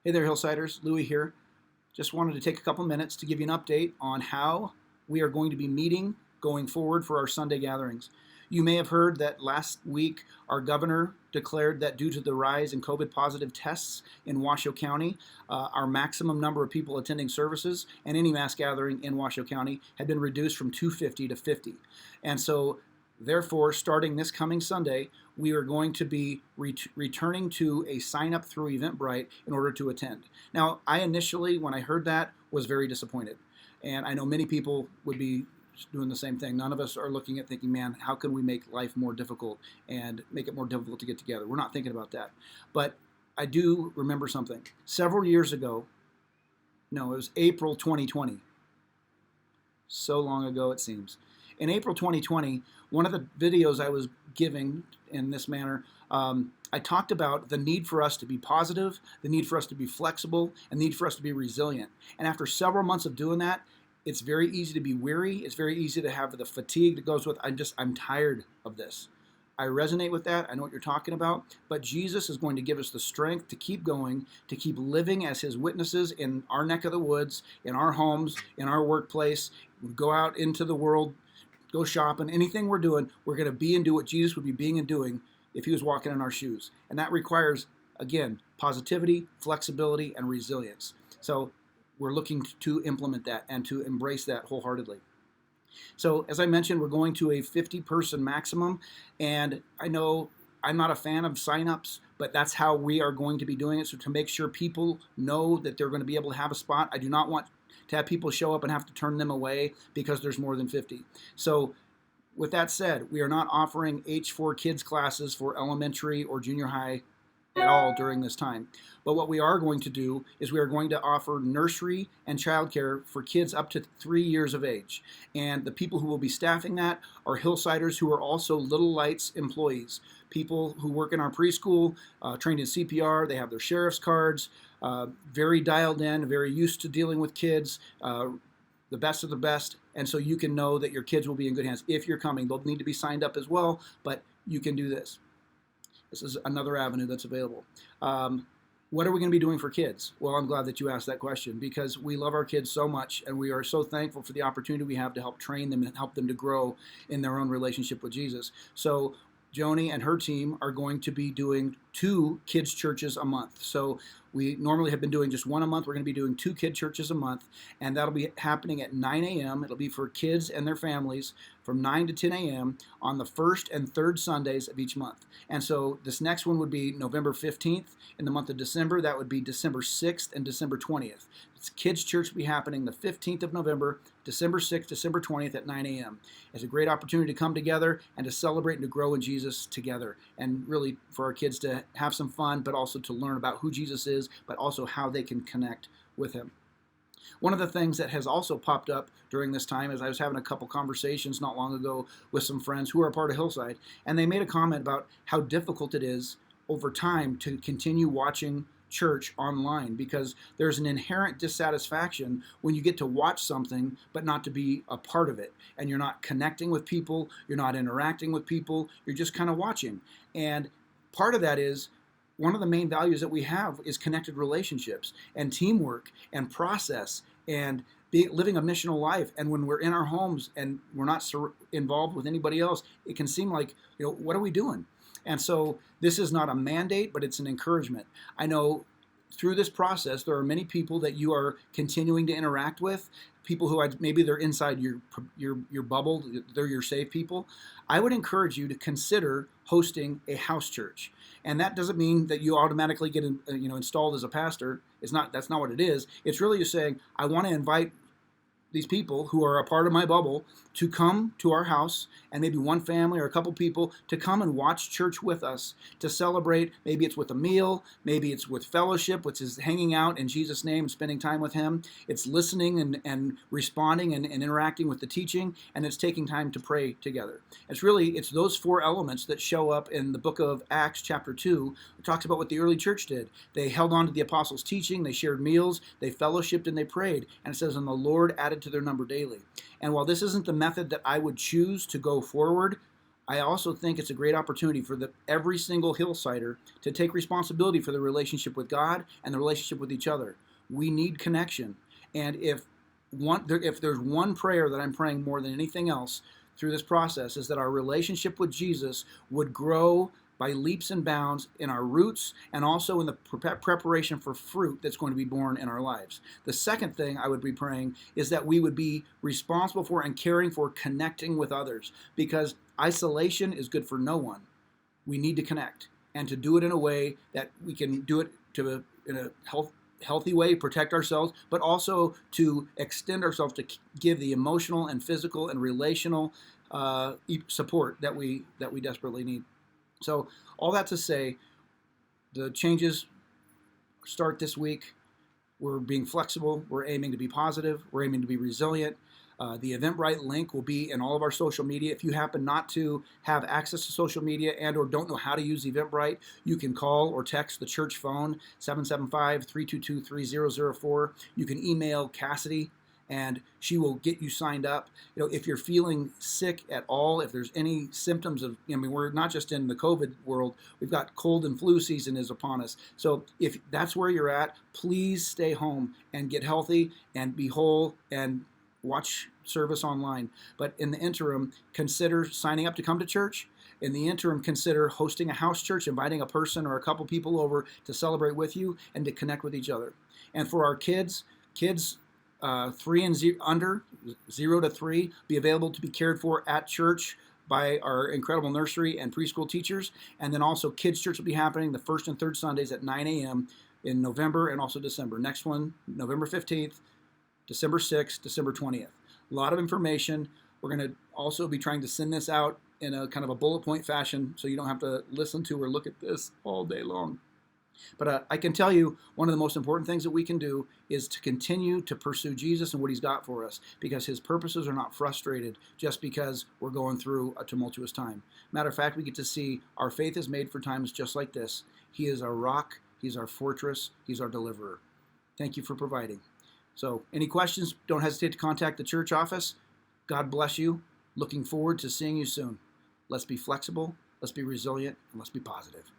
Hey there, Hillsiders. Louie here. Just wanted to take a couple minutes to give you an update on how we are going to be meeting going forward for our Sunday gatherings. You may have heard that last week our governor declared that due to the rise in COVID positive tests in Washoe County, our maximum number of people attending services and any mass gathering in Washoe County had been reduced from 250 to 50. And so therefore, starting this coming Sunday, we are going to be returning to a sign up through Eventbrite in order to attend. Now, I initially, when I heard that, was very disappointed. And I know many people would be doing the same thing. None of us are looking at thinking, man, how can we make life more difficult and make it more difficult to get together? We're not thinking about that. But I do remember something. Several years ago, no, it was April 2020. So long ago, it seems. In April 2020, one of the videos I was giving in this manner, I talked about the need for us to be positive, the need for us to be flexible, and the need for us to be resilient. And after several months of doing that, it's very easy to be weary. It's very easy to have the fatigue that goes with, I'm tired of this. I resonate with that. I know what you're talking about. But Jesus is going to give us the strength to keep going, to keep living as his witnesses in our neck of the woods, in our homes, in our workplace, go out into the world, go shopping, anything we're doing, we're going to be and do what Jesus would be being and doing if he was walking in our shoes. And that requires, again, positivity, flexibility, and resilience. So we're looking to implement that and to embrace that wholeheartedly. So as I mentioned, we're going to a 50-person maximum, and I know I'm not a fan of signups, but that's how we are going to be doing it. So to make sure people know that they're going to be able to have a spot, I do not want to have people show up and have to turn them away because there's more than 50. So with that said, we are not offering H4 kids classes for elementary or junior high at all during this time. But what we are going to do is we are going to offer nursery and childcare for kids up to 3 years of age. And the people who will be staffing that are Hillsiders who are also Little Lights employees, people who work in our preschool, trained in CPR, they have their sheriff's cards, very dialed in, very used to dealing with kids, the best of the best. And so you can know that your kids will be in good hands if you're coming. They'll need to be signed up as well, but you can do this. This is another avenue that's available. What are we going to be doing for kids? Well, I'm glad that you asked that question because we love our kids so much and we are so thankful for the opportunity we have to help train them and help them to grow in their own relationship with Jesus. So Joni and her team are going to be doing 2 kids' churches a month. So we normally have been doing just one a month. We're going to be doing 2 kid churches a month, and that'll be happening at 9 a.m. It'll be for kids and their families from 9 to 10 a.m. on the first and third Sundays of each month. And so this next one would be November 15th in the month of December. That would be December 6th and December 20th. It's kids' church will be happening the 15th of November, December 6th, December 20th at 9 a.m. It's a great opportunity to come together and to celebrate and to grow in Jesus together, and really for our kids to have some fun, but also to learn about who Jesus is, but also how they can connect with him. One of the things that has also popped up during this time is I was having a couple conversations not long ago with some friends who are a part of Hillside, and they made a comment about how difficult it is over time to continue watching church online because there's an inherent dissatisfaction when you get to watch something but not to be a part of it, and you're not connecting with people, you're not interacting with people, you're just kind of watching. And part of that is one of the main values that we have is connected relationships and teamwork and process and living a missional life. And when we're in our homes and we're not involved with anybody else, it can seem like, what are we doing? And so this is not a mandate, but it's an encouragement. I know through this process, there are many people that you are continuing to interact with, people who maybe they're inside your bubble, they're your safe people. I would encourage you to consider hosting a house church. And that doesn't mean that you automatically get installed as a pastor. That's not what it is. It's really just saying, I want to invite these people who are a part of my bubble to come to our house, and maybe one family or a couple people to come and watch church with us, to celebrate. Maybe it's with a meal, maybe it's with fellowship, which is hanging out in Jesus' name and spending time with him. It's listening and responding and interacting with the teaching, and it's taking time to pray together. It's those 4 elements that show up in the book of Acts chapter 2. It talks about what the early church did. They held on to the apostles' teaching, they shared meals, they fellowshipped, and they prayed. And it says, and the Lord added to their number daily. And while this isn't the method that I would choose to go forward, I also think it's a great opportunity for every single Hillsider to take responsibility for the relationship with God and the relationship with each other. We need connection. And if there's one prayer that I'm praying more than anything else through this process, is that our relationship with Jesus would grow by leaps and bounds in our roots and also in the preparation for fruit that's going to be born in our lives. The second thing I would be praying is that we would be responsible for and caring for connecting with others, because isolation is good for no one. We need to connect, and to do it in a way that we can do it in a healthy way, protect ourselves, but also to extend ourselves to give the emotional and physical and relational support that we desperately need. So all that to say, the changes start this week. We're being flexible. We're aiming to be positive. We're aiming to be resilient. The Eventbrite link will be in all of our social media. If you happen not to have access to social media and or don't know how to use Eventbrite, you can call or text the church phone, 775-322-3004. You can email Cassidy, and she will get you signed up. If you're feeling sick at all, if there's any symptoms of, we're not just in the COVID world, we've got cold and flu season is upon us. So if that's where you're at, please stay home and get healthy and be whole and watch service online. But in the interim, consider signing up to come to church. In the interim, consider hosting a house church, inviting a person or a couple people over to celebrate with you and to connect with each other. And for our kids 3 and under, 0 to 3, be available to be cared for at church by our incredible nursery and preschool teachers. And then also Kids Church will be happening the first and third Sundays at 9 a.m. in November and also December. Next one, November 15th, December 6th, December 20th. A lot of information. We're going to also be trying to send this out in a kind of a bullet point fashion so you don't have to listen to or look at this all day long. But I can tell you one of the most important things that we can do is to continue to pursue Jesus and what he's got for us, because his purposes are not frustrated just because we're going through a tumultuous time. Matter of fact, we get to see our faith is made for times just like this. He is our rock. He's our fortress. He's our deliverer. Thank you for providing. So any questions, don't hesitate to contact the church office. God bless you. Looking forward to seeing you soon. Let's be flexible, let's be resilient, and let's be positive.